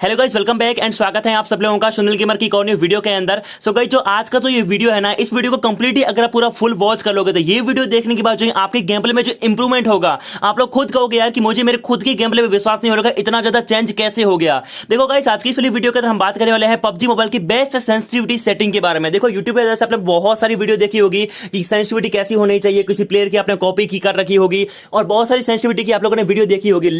Hello guys, welcome back and स्वागत है आप सब लोगों का सुनील गेमर की एक और न्यू वीडियो के अंदर। सो गाइस, जो आज का जो ये वीडियो है ना, इस वीडियो को कंप्लीटली अगर आप पूरा फुल वॉच कर लोगे तो ये वीडियो देखने के बाद जो आपके गेम प्ले में जो इंप्रूवमेंट होगा, आप लोग खुद कहोगे यार कि मुझे मेरे खुद के गेम प्ले में विश्वास नहीं हो रहा, इतना ज्यादा चेंज कैसे हो गया। देखो गाइस, आज की इस वाली वीडियो के अंदर हम बात करने वाले हैं पबजी मोबाइल की बेस्ट सेंसिटिविटी सेटिंग के बारे में। देखो यूट्यूब पे जैसे आपने बहुत सारी वीडियो देखी होगी कि सेंसिटिविटी कैसी होनी चाहिए, किसी प्लेयर की आपने कॉपी की कर रखी होगी और बहुत सारी सेंसिटिविटी की आप लोगों ने वीडियो देखी होगी।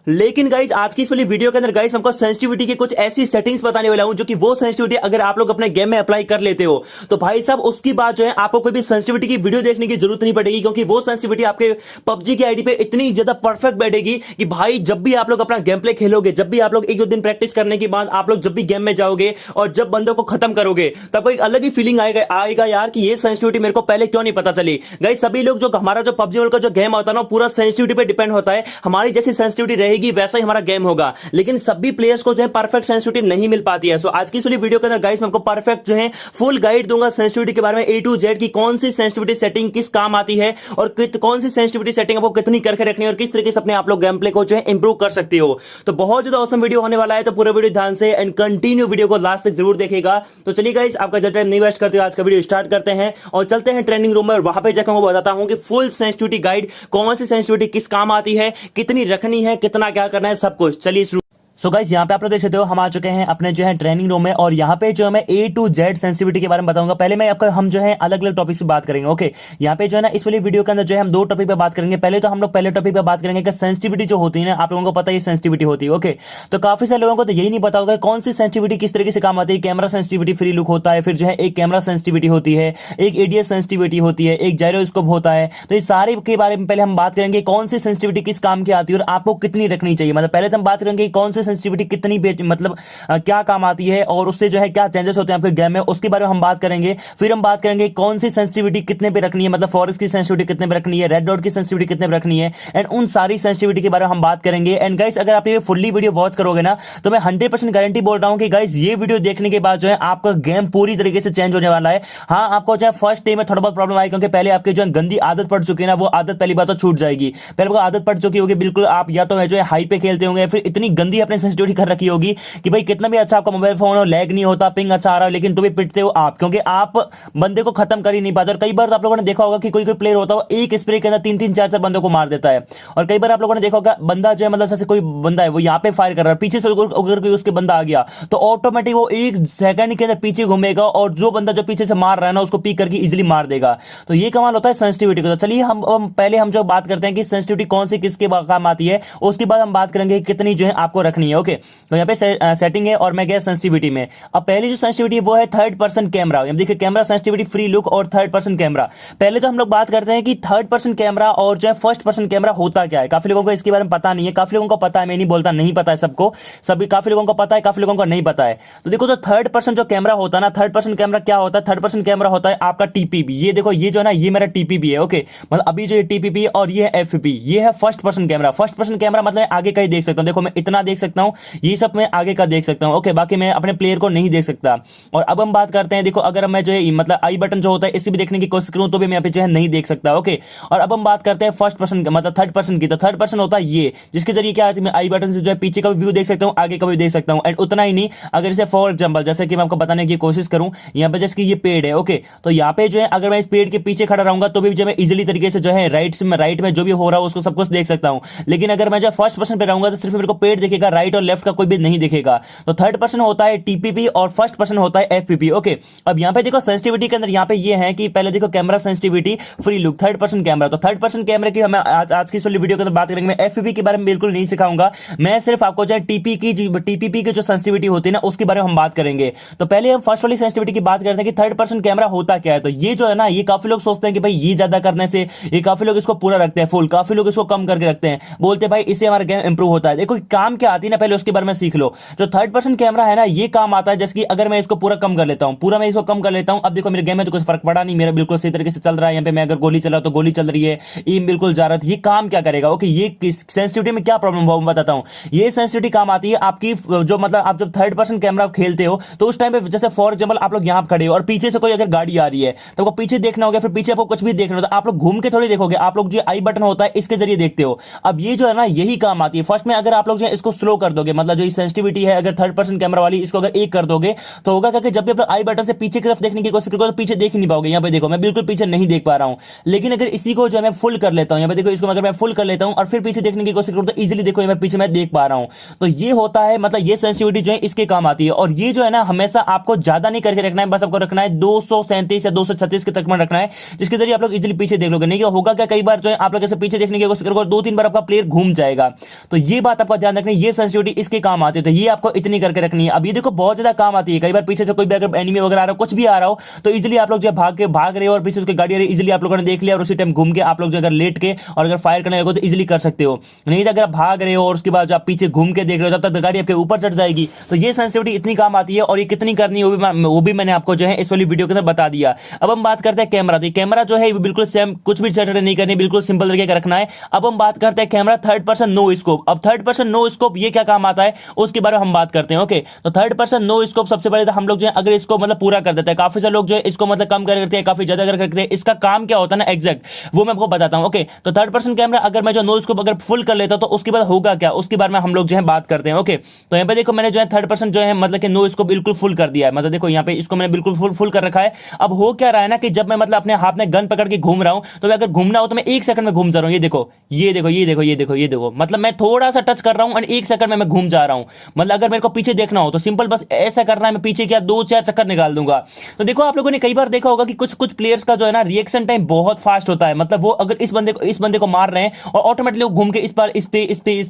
लेकिन गाइस, आज की इस वाली वीडियो के अंदर गाइस हमको सेंसिटिविटी की कुछ ऐसी सेटिंग्स बताने वाला हूं जो कि वो सेंसिटिविटी अगर आप लोग अपने गेम में अप्लाई कर लेते हो तो भाई साहब उसकी बात जो है आपको कोई भी सेंसिटिविटी की वीडियो देखने की जरूरत नहीं पड़ेगी, क्योंकि वो सेंसिटिविटी आपके पबजी की आईडी पे इतनी ज्यादा परफेक्ट बैठेगी कि भाई जब भी आप लोग अपना गेम प्ले खेलोगे, जब भी आप लोग एक दो दिन प्रैक्टिस करने के बाद आप लोग जब भी गेम में जाओगे और जब बंदों को खत्म करोगे तब एक अलग ही फीलिंग आएगा यार कि ये सेंसिटिविटी मेरे को पहले क्यों नहीं पता चली। गाइस, सभी लोग जो हमारा जो पबजी का जो गेम होता है ना, पूरा सेंसिटिविटी पे डिपेंड होता है। हमारी जैसी सेंसिटिविटी रहेगी वैसा ही हमारा गेम होगा, लेकिन सभी प्लेयर्स को जो है परफेक्ट सेंसिटिविटी नहीं मिल पाती है। सो आज की इस वाली वीडियो के अंदर गाइस मैं आपको परफेक्ट जो है फुल गाइड दूंगा सेंसिटिविटी के बारे में, ए टू जेड की कौन सी सेंसिटिविटी सेटिंग किस काम आती है और कौन सी सेंसिटिविटी सेटिंग आपको कितनी करके रखनी है और किस तरीके से अपने आप लोग गेम प्ले को जो है इंप्रूव कर सकते हो। तो बहुत ज्यादा ऑसम वीडियो होने वाला है, तो पूरा वीडियो ध्यान से एंड कंटिन्यू वीडियो को लास्ट तक जरूर देखिएगा। तो चलिए गाइस, आपका ज्यादा टाइम नहीं वेस्ट करते हुए आज का वीडियो स्टार्ट करते हैं और चलते हैं ट्रेनिंग रूम में और वहां पे जाकर मैं बताता हूं कि फुल सेंसिटिविटी गाइड कौन सी सेंसिटिविटी किस काम आती है, कितनी रखनी है, कितना क्या करना है, सब कुछ। चलिए शुरू। सो गाइस, यहाँ पे आप लोग देख सकते हो हम आ चुके हैं अपने जो है ट्रेनिंग रूम में और यहाँ पे जो मैं ए टू जेड सेंसिटिविटी के बारे में बताऊंगा। पहले मैं आपका हम जो है अलग अलग टॉपिक से बात करेंगे। ओके, यहाँ पे जो है ना इस वाली वीडियो के अंदर जो है हम दो टॉपिक पे बात करेंगे। पहले तो हम लोग पहले टॉपिक पे बात करेंगे कि सेंसिटिविटी जो होती है ना, आप लोगों को पता है सेंसिटिविटी होती है। ओके, तो काफी सारे लोगों को तो यही नहीं पता होगा कौन सी सेंसिटिविटी किस तरीके से काम आती है। कैमरा सेंसिटिविटी फ्री लुक होता है, फिर जो है एक कैमरा सेंसिटिविटी होती है, एक एडीएस सेंसिटिविटी होती है, एक जायरोस्कोप होता है। तो इस सारे के बारे में पहले हम बात करेंगे कौन सी सेंसिटिविटी किस काम की आती है और आपको कितनी रखनी चाहिए। मतलब पहले तो हम बात करेंगे कौन सी सेंसिटिविटी कितनी मतलब क्या काम आती है और उससे जो है क्या चेंजेस होते हैं आपके गेम में, उसके बारे में हम बात करेंगे। फिर हम बात करेंगे कौन सी सेंसिटिविटी कितने पे रखनी है, मतलब फॉरेस्ट की सेंसिटिविटी कितने पे रखनी है, रेड डॉट की सेंसिटिविटी कितने पे रखनी है, एंड उन सारी सेंसिटिविटी के बारे में हम बात करेंगे। एंड गाइस, अगर आप ये फुल्ली वीडियो वॉच करोगे ना तो मैं 100% गारंटी बोल रहा हूं कि गाइस ये वीडियो देखने के बाद जो है आपका गेम पूरी तरीके से चेंज होने वाला है। हाँ, आपको जो है फर्स्ट डे में थोड़ा बहुत प्रॉब्लम आएगी, क्योंकि पहले आपकी जो गंदी आदत पड़ चुकी है ना, वो आदत पहली बात तो छूट जाएगी। पहले वो आदत पड़ चुकी होगी बिल्कुल, आप या तो जो है हाई पे खेलते होंगे, फिर इतनी गंदी अपनी सेंसिटिविटी कर रखी होगी कि भाई कितना भी अच्छा आपका मोबाइल फोन और लैग नहीं होता, पिंग अच्छा आ रहा है, लेकिन तो भी पिटते हो आप, क्योंकि आप बंदे को खत्म कर ही नहीं पाते। और कई बार आप लोगों ने देखा होगा कि कोई कोई प्लेयर होता है एक स्प्रे के अंदर तीन तीन चार चार बंदों को मार देता है। और कई बार आप लोगों ने देखा होगा बंदा जो है, मतलब जैसे कोई बंदा है वो यहाँ पे फायर कर रहा है, पीछे से अगर कोई उसके बंदा आ गया तो ऑटोमेटिक वो एक सेकंड के अंदर पीछे घूमेगा और जो बंदा जो पीछे से मार रहा है ना उसको पीक करके इजिली मार देगा। तो ये कमाल होता है सेंसिटिविटी का। तो चलिए हम पहले हम जो बात करते हैं कि सेंसिटिविटी कौन सी किसके काम आती है, उसके बाद हम बात करेंगे कितनी जो है आपको रखनी है। ओके, तो यहाँ पे सेटिंग है और मैं गया सेंसिटिविटी में। अब पहली जो सेंसिटिविटी वो है थर्ड पर्सन कैमरा। अब देखिए कैमरा सेंसिटिविटी फ्री लुक और थर्ड पर्सन कैमरा। पहले तो हम लोग बात करते हैं कि थर्ड पर्सन कैमरा और जो है फर्स्ट पर्सन कैमरा होता क्या है। काफी लोगों को इसके बारे में पता नहीं है, काफी लोगों को पता है, मैं नहीं बोलता नहीं पता है सबको, सभी काफी लोगों को पता है, काफी लोगों को नहीं पता है। तो देखो जो थर्ड पर्सन जो कैमरा होता है ना, थर्ड पर्सन कैमरा क्या होता है, थर्ड पर्सन कैमरा होता है आपका टीपीबी। ये देखो ये जो है ना, ये मेरा टीपीबी है। ओके, मतलब अभी जो ये टीपीबी और ये एफपी, ये है first person camera. First person camera मतलब आगे का ही देख सकता हूं, देखो मैं इतना देख सकता हूं, ये सब मैं आगे का देख सकता हूं। ओके, बाकी मैं अपने प्लेयर को नहीं देख सकता। और अब हम बात करते हैं, देखो अगर मैं जो है मतलब आई बटन जो होता है इसे भी देखने की कोशिश करूं तो भी मैं यहाँ पे जो है नहीं देख सकता। ओके, और अब हम बात करते हैं फर्स्ट पर्सन मतलब थर्ड पर्सन की। तो थर्ड पर्सन होता है ये, जिसके जरिए क्या है, मैं आई बटन से जो है पीछे का भी व्यू देख सकता हूं, आगे का भी देख सकता हूं। एंड उतना ही नहीं, अगर इसे फॉर एग्जांपल जैसे कि मैं आपको बताने की कोशिश करूं, यहाँ पे जैसे कि ये पेड़ है। ओके, तो यहाँ पे जो है अगर मैं इस पेड़ के पीछे खड़ा रहूंगा तो भी जो है इजिली तरीके से जो है राइट में जो भी हो रहा है उसको सब कुछ देख सकता हूं। लेकिन अगर मैं जो फर्स्ट पर्सन पे रहूंगा तो सिर्फ मेरे को पेड़ दिखेगा, राइट और लेफ्ट का कोई भी नहीं दिखेगा। तो थर्ड पर्सन होता है टीपीपी और फर्स्ट पर्सन होता है एफपीपी। ओके, अब यहाँ पे देखो सेंसिटिविटी के अंदर यहाँ पे ये है कि पहले देखो camera sensitivity free look third person camera. तो थर्ड पर्सन कैमरा की हम आज की वीडियो के अंदर बात करेंगे। मैं एफपीपी के बारे में बिल्कुल नहीं सिखाऊंगा, मैं सिर्फ आपको जो है टीपीपी की जो सेंसिटिविटी होती है ना उसके बारे में हम बात करेंगे। तो पहले हम फर्स्ट वाली सेंसिटिविटी की बात करते हैं कि थर्ड पर्सन कैमरा होता क्या है। तो ये जो है ना, ये काफी लोग सोचते हैं कि भाई ये ज्यादा करने से, ये काफी लोग इसको पूरा रखते हैं फुल, काफी लोग इसको कम करके रखते हैं, बोलते हैं भाई इससे हमारा गेम इंप्रूव होता है। देखो काम क्या आती है ना, पहले उसके बारे में सीख लो। जो थर्ड पर्सन कैमरा है ना, ये काम आता है जैसे कि अगर मैं इसको पूरा कम कर लेता हूं, पूरा मैं इसको कम कर लेता हूं, अब देखो मेरे गेम में तो कुछ फर्क पड़ा नहीं, मेरा बिल्कुल सही तरीके से चल रहा है। यहाँ पे मैं अगर गोली चला तो गोली चल रही है, एम बिल्कुल जा रहा है। ये काम क्या करेगा, ओके, ये सेंसिटिविटी में क्या प्रॉब्लम हुआ बताता हूं। ये सेंसिटिविटी काम आती है आपकी जो मतलब आप जब थर्ड पर्सन कैमरा खेलते हो तो उस टाइम पे जैसे फॉर एग्जांपल आप लोग यहां खड़े हो और पीछे से कोई अगर गाड़ी आ रही है तो आपको पीछे देखना होगा, फिर पीछे आपको कुछ भी देखना होता है, आप लोग घूम के थोड़ी देखोगे, आप लोग जो आई बटन होता है इसके जरिए देखते हो। अब ये जो है ना, यही काम आती है। फर्स्ट में अगर आप लोग जो है इसको स्लो कर दोगे, मतलब जो सेंसिटिविटी है अगर थर्ड पर्सन कैमरा वाली इसको अगर 1 कर दोगे तो होगा क्या कि जब भी आप आई बटन से पीछे की तरफ देखने की कोशिश करोगे तो पीछे देख ही नहीं पाओगे। यहाँ पे देखो मैं बिल्कुल पीछे नहीं देख पा रहा हूँ। लेकिन अगर इसी को जो है मैं फुल कर लेता हूँ, यहाँ पे देखो इसको अगर मैं फुल कर लेता हूँ और फिर पीछे देखने की कोशिश करूँ तो इजीली देखो यहाँ पीछे मैं देख पा रहा हूँ। तो ये होता है, मतलब ये सेंसिटिविटी जो है इसके काम आती है। और ये जो है ना हमेशा आपको ज्यादा नहीं करके रखना है, बस आपको रखना है 237 या 236 के तक में रखना है, जिसके जरिए आप लोग इजीली पीछे देख लोगे। नहीं होगा क्या कई बार जो है आप लोग ऐसे पीछे देखने की कोशिश करोगे 2-3 बार आपका प्लेयर घूम जाएगा। तो ये बात आपका ध्यान रखनी है, ये सेंसिटिविटी इसके काम आती है। तो ये आपको इतनी करके रखनी है। अब ये देखो बहुत ज्यादा काम आती है। कई बार पीछे से कोई भी अगर एनिमी वगैरह आ रहा हो, कुछ भी आ रहा हो, तो इजीली आप लोग जो भाग रहे हो और पीछे उसकी गाड़ी आ रही है, इजीली आप लोगों ने देख लिया और उसी टाइम घूम के आप लोग जो अगर लेट के और अगर फायर करने लगो तो इजीली कर सकते हो। नहीं तो अगर आप भाग रहे हो और उसके बाद आप पीछे घूम के देख रहे हो तब तक गाड़ी आपके ऊपर चढ़ जाएगी। तो ये सेंसिटिविटी इतनी काम आती है। और ये कितनी करनी है वो भी मैंने आपको जो है इस वाली वीडियो के अंदर बता दिया। अब हम बात करते हैं कैमरा। तो कैमरा जो है बिल्कुल सेम, कुछ भी चढ़ नहीं करनी, बिल्कुल सिंपल तरीके का रखना है। अब हम बात करते हैं camera third person no scope. अब थर्ड पर्सन नो स्कोप ये क्या काम आता है उसके बारे में हम बात करते हैं। ओके, तो थर्ड पर्सन नो स्कोप सबसे पहले तो हम लोग जो है अगर इसको मतलब पूरा कर देते हैं, काफी सारे लोग जो है इसको मतलब कम करते हैं, काफी ज्यादा करते हैं। इसका काम क्या होता है ना एग्जैक्ट वो मैं आपको बताता हूं। ओके, तो थर्ड पर्सन कैमरा अगर मैं जो नो स्कोप अगर फुल कर लेता हूं तो उसके बाद होगा क्या, उसके बारे में हम लोग जो है बात करते हैं। ओके, तो यहाँ पे देखो मैंने जो है थर्ड पर्सन जो है मतलब कि नो स्कोप बिल्कुल फुल कर दिया है। मतलब देखो यहाँ पे इसको मैंने बिल्कुल फुल कर रखा है। अब हो क्या रहा है ना कि जब मैं मतलब अपने हाथ में गन पकड़ के घूम रहा हूं तो अगर घूमना हो तो मैं 1 सेकंड में घूम जा रहा हूं। ये देखो ये देखो ये देखो ये देखो ये देखो, मतलब मैं थोड़ा सा टच कर रहा हूं और 1 सेकंड में मैं घूम जा रहा हूं। मतलब अगर मेरे को पीछे देखना हो तो सिंपल बस ऐसा करना है, मैं पीछे क्या 2-4 चक्कर निकाल दूंगा। तो देखो आप लोगों ने कई बार देखा होगा कि कुछ प्लेयर्स का जो है ना रिएक्शन टाइम बहुत फास्ट होता है। मतलब वो अगर इस बंदे को मार रहे हैं और ऑटोमेटिकली घूम के इस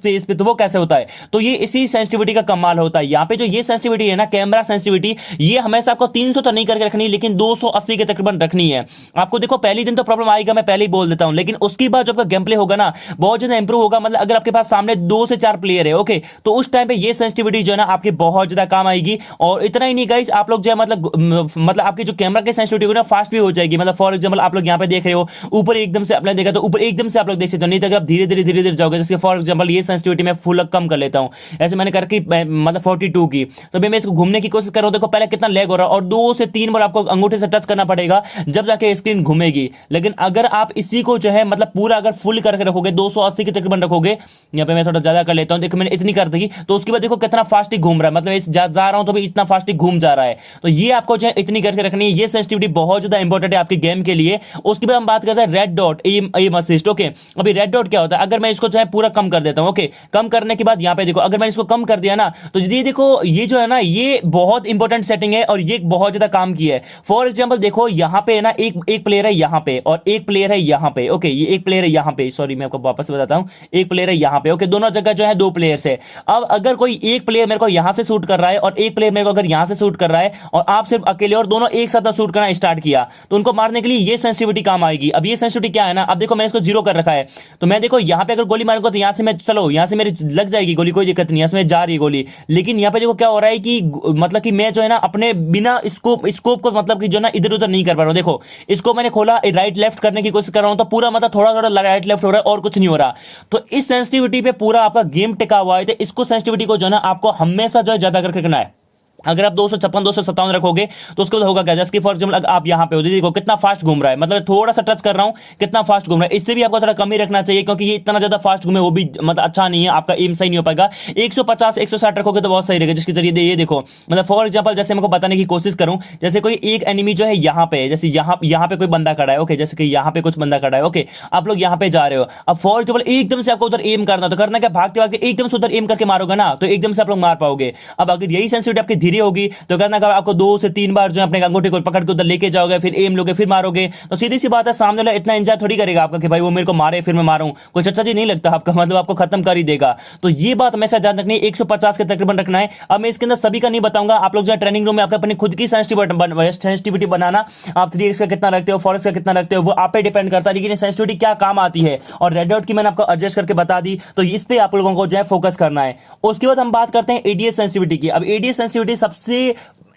पे, तो वो कैसे होता है? तो ये इसी सेंसिटिविटी का कमाल होता है। यहाँ पे जो ये सेंसिटिविटी है ना कैमरा सेंसिटिविटी, ये हमेशा आपको 300 तो नहीं करके रखनी, लेकिन 280 के तकरीबन रखनी है। आपको देखो पहली दिन तो प्रॉब्लम आएगा, मैं पहले ही बोल देता हूं, लेकिन उसके बाद जब गेम प्ले होगा ना बहुत ज्यादा इंप्रूव होगा। मतलब अगर आपके पास सामने 2 से 4 प्लेयर है, ओके, तो उस टाइम पे ये सेंसिटिविटी जो है ना आपकी बहुत ज्यादा काम आएगी। और इतना ही नहीं गाइस, आप लोग जो है मतलब आपकी जो कैमरा की सेंसिटिविटी है ना फास्ट भी हो जाएगी। मतलब फॉर एग्जांपल आप लोग यहाँ पे देख रहे हो ऊपर एकदम से आपने देखा तो ऊपर एकदम से आप लोग देख सकते हो, नहीं तो अगर आप धीरे धीरे जाओगे, जैसे फॉर एग्जांपल ये सेंसिटिविटी मैं फुल कम कर लेता हूं, ऐसे मैंने करके मतलब 42 की, तो मैं इसको घूमने की कोशिश कर रहा हूं। देखो पहले कितना लैग हो रहा है और 2 से 3 बार आपको अंगूठे से टच करना पड़ेगा जब जाके स्क्रीन घूमेगी। लेकिन अगर आप इसी को जो है मतलब पूरा अगर फुल करके रखोगे 280 के तकरीबन रखोगे, यहाँ पे मैं थोड़ा ज्यादा कर लेता हूं, देखो मैंने इतनी कर दी, तो उसके बाद देखो कितना फास्ट ही घूम रहा है, मतलब जा रहा हूं तो भी इतना फास्ट ही घूम जा रहा है। तो ये आपको जो है इतनी करके रखनी है। ये सेंसिटिविटी बहुत ज्यादा इंपॉर्टेंट है आपके गेम के लिए। उसके बाद हम बात करते हैं red dot aim assist. Okay, अभी रेड डॉट क्या होता है, अगर मैं इसको जो है पूरा कम कर देता हूं, ओके, कम करने के बाद यहाँ पे देखो अगर मैंने इसको कम कर दिया ना तो ये देखो ये जो है ना ये बहुत इंपॉर्टेंट सेटिंग है और ये बहुत ज्यादा काम की है। फॉर एग्जांपल देखो यहाँ पे है ना एक प्लेयर है यहाँ पे और एक प्लेयर है यहाँ पे। ओके, ये एक प्लेयर है यहाँ पे, सॉरी मैं आपको वापस बताता हूँ, एक प्लेयर है यहाँ पे। ओके, दोनों जगह जो है 2 प्लेयर्स है। अब अगर कोई एक प्लेयर मेरे को यहाँ से शूट कर रहा है और एक प्लेयर मेरे को अगर यहाँ से शूट कर रहा है और आप सिर्फ अकेले और दोनों एक साथ शूट करना स्टार्ट किया तो उनको मारने के लिए ये सेंसिटिविटी काम आएगी। अब ये सेंसिटिविटी क्या है ना, अब देखो मैंने इसको 0 कर रखा है, तो मैं देखो यहाँ पे अगर गोली मारूंगा तो यहाँ से मैं चलो यहाँ से मेरी लग जाएगी गोली, कोई दिक्कत नहीं, यहाँ से जा रही है गोली। लेकिन यहाँ पे देखो क्या हो रहा है कि मतलब कि मैं जो है ना अपने बिना स्कोप को मतलब कि जो ना इधर उधर नहीं कर पा रहा हूँ। देखो इसको मैंने खोला राइट लेफ्ट करने की कोशिश कर रहा हूँ तो पूरा मतलब थोड़ा थोड़ा राइट लेफ्ट हो रहा है और कुछ नहीं हो रहा। तो इस सेंसिटिविटी पे पूरा आपका गेम टिका हुआ है। तो इसको सेंसिटिविटी को जो है ना आपको हमेशा जो है ज्यादा करके रखना है। अगर आप 256 257 रखोगे तो उसके बाद होगा क्या, जैसे कि फॉर एग्जांपल आप यहाँ पे हो, देखो कितना फास्ट घूम रहा है, मतलब थोड़ा सा टच कर रहा हूं कितना फास्ट घूम रहा है। इससे भी आपको थोड़ा कम ही रखना चाहिए क्योंकि ये इतना ज्यादा फास्ट घूमे वो भी मतलब अच्छा नहीं है, आपका एम सही नहीं हो पाएगा। 150 160 रखोगे तो बहुत सही रहेगा, जिसके जरिए ये देखो मतलब फॉर एग्जाम्पल जैसे मैं बताने की कोशिश करूं, जैसे कोई एक एनिमी जो है यहाँ पे, जैसे यहाँ पे कोई बंदा खड़ा है, ओके, जैसे कि यहाँ पे कुछ बंदा खड़ा है, ओके, आप लोग यहाँ पे जा रहे हो। अब फॉर एग्जाम्पल एकदम से आपको उधर एम करना, तो करना क्या, भागते भागते एकदम से उधर एम करके मारोगे ना तो एकदम से आप लोग मार पाओगे। अब अगर यही सेंसिटिविटी आपकी धीरे होगी तो अगर आपको 2 से 3 बार जो अपने अंगूठे को पकड़ के उधर लेके जाओगे, फिर एम लोगे, फिर मारोगे, तो सीधी सी बात है सामने वाला इतना एंजॉय थोड़ी करेगा आपका कि भाई वो मेरे को मारे फिर मैं मारूं, कुछ अच्छा जी नहीं लगता आपका, मतलब आपको खत्म कर ही देगा। तो ये बात हमेशा ध्यान रखनी है, 150 के तकरीबन रखना है। अब मैं इसके अंदर सभी का नहीं बताऊंगा, आप लोग जो ट्रेनिंग रूम में आपको अपनी खुद की सेंसिटिविटी बनाना, आप 3x का कितना रखते हो, 4x का कितना रखते हो, वो आप पे डिपेंड करता है। लेकिन सेंसिटिविटी क्या काम आती है और रेड डॉट की मैंने आपको एडजस्ट करके बता दी, तो इस पे आप लोगों को जो है फोकस करना है। उसके बाद हम बात करते हैं एडीएस सेंसिटिविटी की। अब एडीएस सेंसिटिविटी सबसे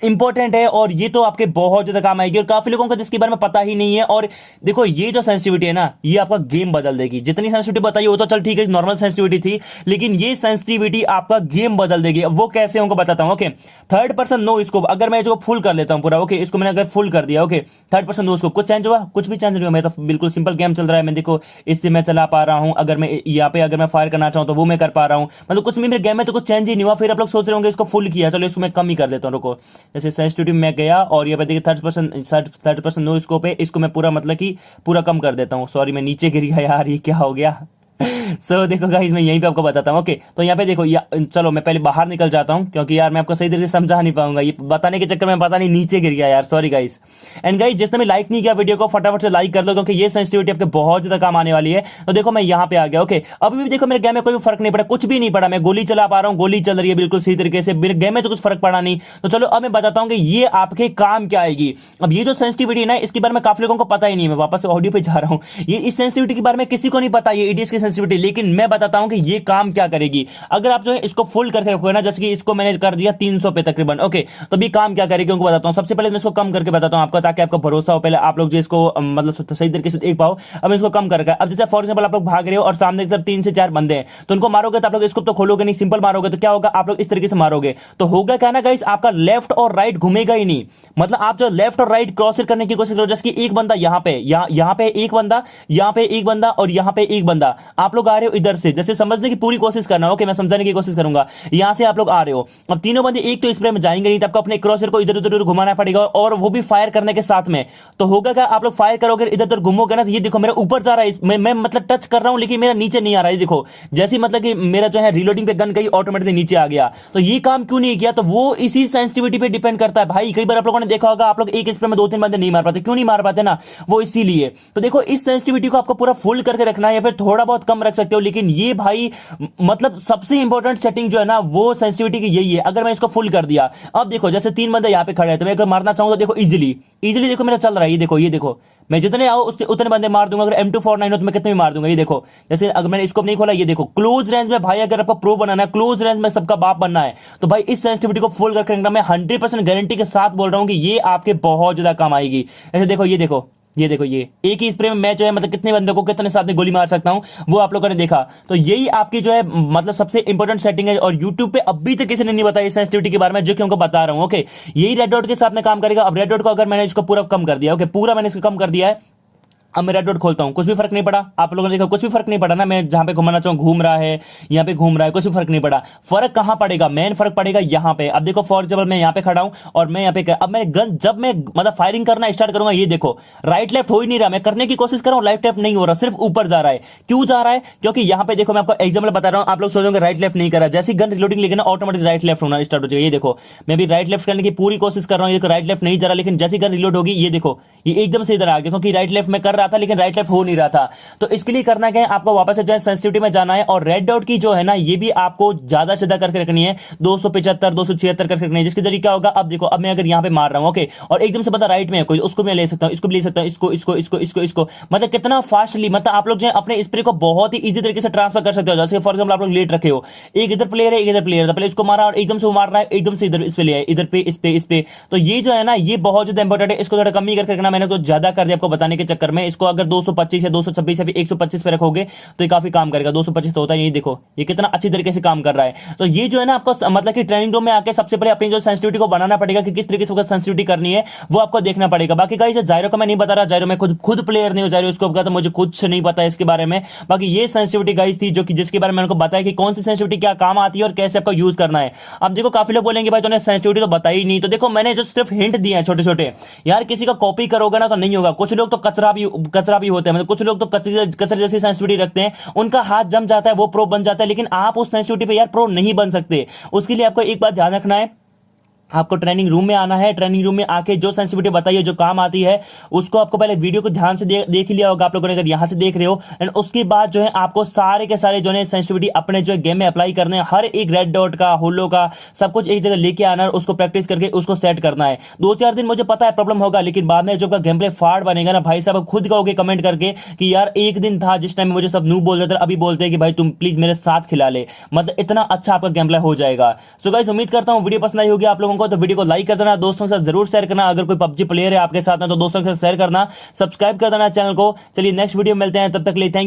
इंपॉर्टेंट है और ये तो आपके बहुत ज्यादा काम आएगी और काफी लोगों को जिसके बारे में पता ही नहीं है। और देखो ये जो सेंसिटिविटी है ना, ये आपका गेम बदल देगी। जितनी सेंसिटिविटी बताइए वो तो चल ठीक है, नॉर्मल सेंसिटिविटी थी, लेकिन ये सेंसिटिविटी आपका गेम बदल देगी। अब वो कैसे उनको बताता हूं। Okay, third person no scope अगर मैं जो फुल कर लेता हूं पूरा, ओके इसको मैंने अगर फुल कर दिया, okay third person no scope, कुछ चेंज हुआ? कुछ भी चेंज नहीं हुआ। मैं तो बिल्कुल सिंपल गेम चल रहा है। मैं देखो इससे मैं चला पा रहा हूं, अगर मैं यहाँ पे अगर मैं फायर करना चाहूं तो वो मैं कर पा रहा हूं। मतलब कुछ भी मेरे गेम में तो कुछ चेंज ही नहीं हुआ। फिर आप लोग सोच रहे होंगे इसको फुल किया, चलो इसको मैं कम ही कर देता हूं। रुको, जैसे सेंसिटिविटी में गया और ये पे देखिए थर्ड पर्सन नो स्कोप है, इसको मैं पूरा मतलब कि पूरा कम कर देता हूँ। सॉरी मैं नीचे गिर गया यार, ये क्या हो गया। देखो गाइस मैं यहीं पे आपको बताता हूँ। ओके तो यहाँ पे देखो चलो मैं पहले बाहर निकल जाता हूँ क्योंकि यार मैं आपको सही तरीके से समझा नहीं पाऊंगा, ये बताने के चक्कर में पता नहीं नीचे गिर गया यार, सॉरी गाइस। एंड गाइस जिसने भी लाइक नहीं किया वीडियो को फटाफट से लाइक कर दो क्योंकि ये सेंसिटिविटी आपके बहुत ज्यादा काम आने वाली है। तो देखो मैं यहाँ पे आ गया। ओके अभी भी देखो मेरे गेम में कोई फर्क नहीं पड़ा, कुछ भी नहीं पड़ा। मैं गोली चला पा रहा हूँ, गोली चल रही है बिल्कुल सही तरीके से, मेरे गेम में तो कुछ फर्क पड़ा नहीं। तो चलो अब मैं बताता हूँ कि ये आपके काम क्या आएगी। अब ये जो सेंसिटिविटी है ना, इसके बारे में काफी लोगों को पता ही नहीं है। मैं वापस ऑडियो पे जा रहा हूँ। ये इस सेंसिटिविटी के बारे में किसी को नहीं पता, ये ईडीएस की सेंसिटिविटी, लेकिन मैं बताता हूं कि ये काम क्या करेगी। अगर आप जो है इसको फुल करके रखोगे ना, जैसे कि इसको मैंने कर दिया 300 पे तकरीबन, ओके तो भी काम क्या करेगी उनको बताता हूं। सबसे पहले मैं इसको कम करके बताता हूं आपको, ताकि आपको भरोसा हो, पहले आप लोग जो इसको मतलब सही तरीके से देख पाओ। अब इसको कम करके, अब जैसे फॉर एग्जांपल आप लोग भाग रहे हो और सामने की तरफ 3 से 4 बंदे हैं, तो उनको मारोगे तो आप लोग इसको तो खोलोगे नहीं, सिंपल मारोगे। तो क्या होगा, आप लोग इस तरीके से मारोगे तो होगा क्या ना गाइस, आपका लेफ्ट और राइट घूमेगा ही नहीं। मतलब आप जो लेफ्ट और राइट क्रॉस करने की कोशिश करो, जैसे कि एक बंदा यहाँ पे, यहाँ पे एक बंदा, यहाँ पे एक बंदा और यहाँ पे एक बंदा, आप लोग आ रहे हो इधर से, जैसे समझने की पूरी कोशिश करना। ओके मैं समझाने की कोशिश करूंगा। यहां से आप लोग आ रहे हो, अब तीनों बंदे एक तो स्प्रे में जाएंगे नहीं, तो आपको अपने क्रॉसर को इधर उधर घुमाना पड़ेगा और वो भी फायर करने के साथ में। तो होगा क्या, आप लोग फायर करोगे इधर उधर घूमोगे ना, तो ये देखो मेरा ऊपर जा रहा है, मैं मतलब टच कर रहा हूं लेकिन मेरा नीचे नहीं आ रहा है। देखो जैसे मतलब कि मेरा जो है रीलोडिंग पे गन गई, ऑटोमेटिकली नीचे आ गया। तो ये काम क्यों नहीं किया, तो वो इसी सेंसिटिविटी पे डिपेंड करता है भाई। कई बार आप लोगों ने देखा होगा, आप लोग एक स्प्रे में 2-3 बंदे नहीं मार पाते, क्यों नहीं मार पाते ना, वो इसीलिए। तो देखो इस सेंसिटिविटी को आपको पूरा फुल करके रखना है या फिर थोड़ा बहुत कम रख सकते हो, लेकिन ये भाई मतलब सबसे इंपॉर्टेंट सेटिंग जो है ना वो सेंसिटिविटी की यही है। अगर मैं इसको फुल कर दिया, अब देखो जैसे 3 बंदे यहाँ पे खड़े हैं, तो मैं अगर मारना चाहूं तो देखो इजीली देखो मेरा चल रहा है। ये देखो मैं जितने आओ उतने बंदे मार दूंगा। अगर M249 हो तो मैं कितने भी मार दूंगा। ये देखो जैसे अगर मैंने इसको नहीं खोला, ये देखो क्लोज रेंज में भाई, अगर आपको प्रो बनाना है, क्लोज रेंज में सबका बाप बनना है, तो भाई इस सेंसिटिविटी को फुल करके रखना। मैं 100% गारंटी के साथ बोल रहा हूं कि ये आपके बहुत ज्यादा काम आएगी। ऐसे देखो ये एक ही स्प्रे में मैं जो है मतलब कितने बंदों को कितने साथ में गोली मार सकता हूं, वो आप लोगों ने देखा। तो यही आपकी जो है मतलब सबसे इंपॉर्टेंट सेटिंग है, और यूट्यूब पे अभी तक किसी ने नहीं बताया इस सेंसिटिविटी के बारे में, जो कि उनको बता रहा हूं। ओके यही रेड डॉट के साथ में काम करेगा। अब रेड डॉट को अगर मैंने इसको पूरा कम कर दिया, ओके पूरा मैंने इसको कम कर दिया है, अब मैं रेड डॉट खोलता हूं, कुछ भी फर्क नहीं पड़ा। आप लोगों ने देखा कुछ भी फर्क नहीं पड़ा ना, मैं जहां पे घुमाना चाहूं घूम रहा है, यहां पे घूम रहा है, कुछ भी फर्क नहीं पड़ा। फर्क कहां पड़ेगा, मेन फर्क पड़ेगा यहां पे। अब देखो फॉर एग्जांपल मैं यहां पे खड़ा हूं और मैं यहां पे अब मैं गन जब मैं मतलब फायरिंग करना स्टार्ट करूंगा, ये देखो राइट लेफ्ट हो ही नहीं रहा, मैं करने की कोशिश कर रहा हूं, राइट लेफ्ट नहीं हो रहा, सिर्फ ऊपर जा रहा है। क्यों जा रहा है, क्योंकि यहां पे देखो मैं आपको एग्जांपल बता रहा हूं, आप लोग सोचोगे राइट लेफ्ट नहीं कर रहा, जैसे गन रिलोडिंग लेके ना ऑटोमेटिक राइट लेफ्ट होना स्टार्ट हो जाएगा। ये देखो मैं भी राइट लेफ्ट करने की पूरी कोशिश कर रहा हूं, ये राइट लेफ्ट नहीं जा रहा, लेकिन जैसी गन रिलोड होगी ये देखो ये एकदम से इधर आ गया, क्योंकि राइट लेफ्ट में कर रहा था लेकिन राइट लेफ्ट हो नहीं रहा था। तो इसके लिए करना क्या है, आपको वापस से जो है सेंसिटिविटी में जाना है, और रेड डॉट की जो है ना ये भी आपको ज्यादा से ज्यादा करके रखनी है, 275 276 करके रखनी है, जिसके जरिए क्या होगा। अब देखो अब मैं अगर यहां पे मार रहा हूं, ओके और एकदम से पता राइट में है कोई, उसको मैं ले सकता हूं, इसको भी ले सकता हूं, इसको मतलब कितना फास्टली, मतलब आप लोग जो है अपने स्प्रे को बहुत ही इजी तरीके से ट्रांसफर कर सकते हो। जैसे फॉर एग्जांपल आप लोग लेट रखे हो, एक इधर प्लेयर है एक इधर प्लेयर है, पहले इसको मारा और एकदम से वो मार रहा है, एकदम से इधर इस पे ले आए, इधर पे इस पे। तो ये जो है ना ये बहुत ज्यादा इंपॉर्टेंट है, इसको थोड़ा कम ही करके रखना। मैंने तो ज्यादा कर दिया आपको बताने के चक्कर में। इसको अगर 225 या 226 या फिर 125 पे रखोगे तो ये काफी काम करेगा। 225 तो होता है, ये देखो ये कितना अच्छी तरीके से काम कर रहा है। तो ये जो है ना आपको मतलब कि ट्रेनिंग रूम में आके सबसे पहले अपनी जो सेंसिटिविटी को बनाना पड़ेगा कि किस तरीके से सेंसिटिविटी करनी है, वो आपको देखना पड़ेगा। बाकी गाइस जायरो का मैं नहीं बता रहा, जायरो मैं खुद प्लेयर नहीं हूं जायरो स्कोप का, तो मुझे कुछ नहीं पता इसके बारे में। बाकी ये सेंसिटिविटी गाइस थी जो कि जिसके बारे में मैंने बताया कि कौन सी सेंसिटिविटी क्या काम आती है और कैसे आपको यूज करना है। अब देखो काफी लोग बोलेंगे भाई तूने सेंसिटिविटी तो बताई नहीं, तो देखो मैंने जो सिर्फ हिंट दिए हैं छोटे छोटे, यार किसी का कॉपी करोगे ना तो नहीं होगा। कुछ लोग तो कचरा भी होते हैं, मतलब कुछ लोग तो कचरे जैसी सेंसिटिविटी रखते हैं, उनका हाथ जम जाता है, वो प्रो बन जाता है, लेकिन आप उस सेंसिटिविटी पे यार प्रो नहीं बन सकते। उसके लिए आपको एक बात ध्यान रखना है, आपको ट्रेनिंग रूम में आना है। ट्रेनिंग रूम में आके जो सेंसिटिविटी बताइए जो काम आती है उसको आपको पहले वीडियो को ध्यान से देख लिया होगा आप लोगों ने, अगर यहां से देख रहे हो, एंड उसके बाद जो है आपको सारे के सारे जो है सेंसिटिविटी अपने जो है गेम में अप्लाई करने हैं। हर एक रेड डॉट का, होलो का, सब कुछ एक जगह लेके आना है, उसको प्रैक्टिस करके उसको सेट करना है। 2-4 दिन मुझे पता है प्रॉब्लम होगा, लेकिन बाद में जब गेम प्ले फाड़ बनेगा ना भाई साहब, खुद कहोगे कमेंट करके कि यार एक दिन था जिस टाइम मुझे सब नू बोल रहे थे, अभी बोलते हैं कि भाई तुम प्लीज मेरे साथ खिला ले। मतलब इतना अच्छा आपका गेम प्ले हो जाएगा। सो गाइस उम्मीद करता हूं वीडियो पसंद आई होगी आप लोगों चाहूंगा तो वीडियो को लाइक कर देना, दोस्तों के साथ जरूर शेयर करना। अगर कोई पबजी प्लेयर है आपके साथ में तो दोस्तों के साथ शेयर करना, सब्सक्राइब कर देना चैनल को। चलिए नेक्स्ट वीडियो मिलते हैं, तब तक के लिए थैंक यू।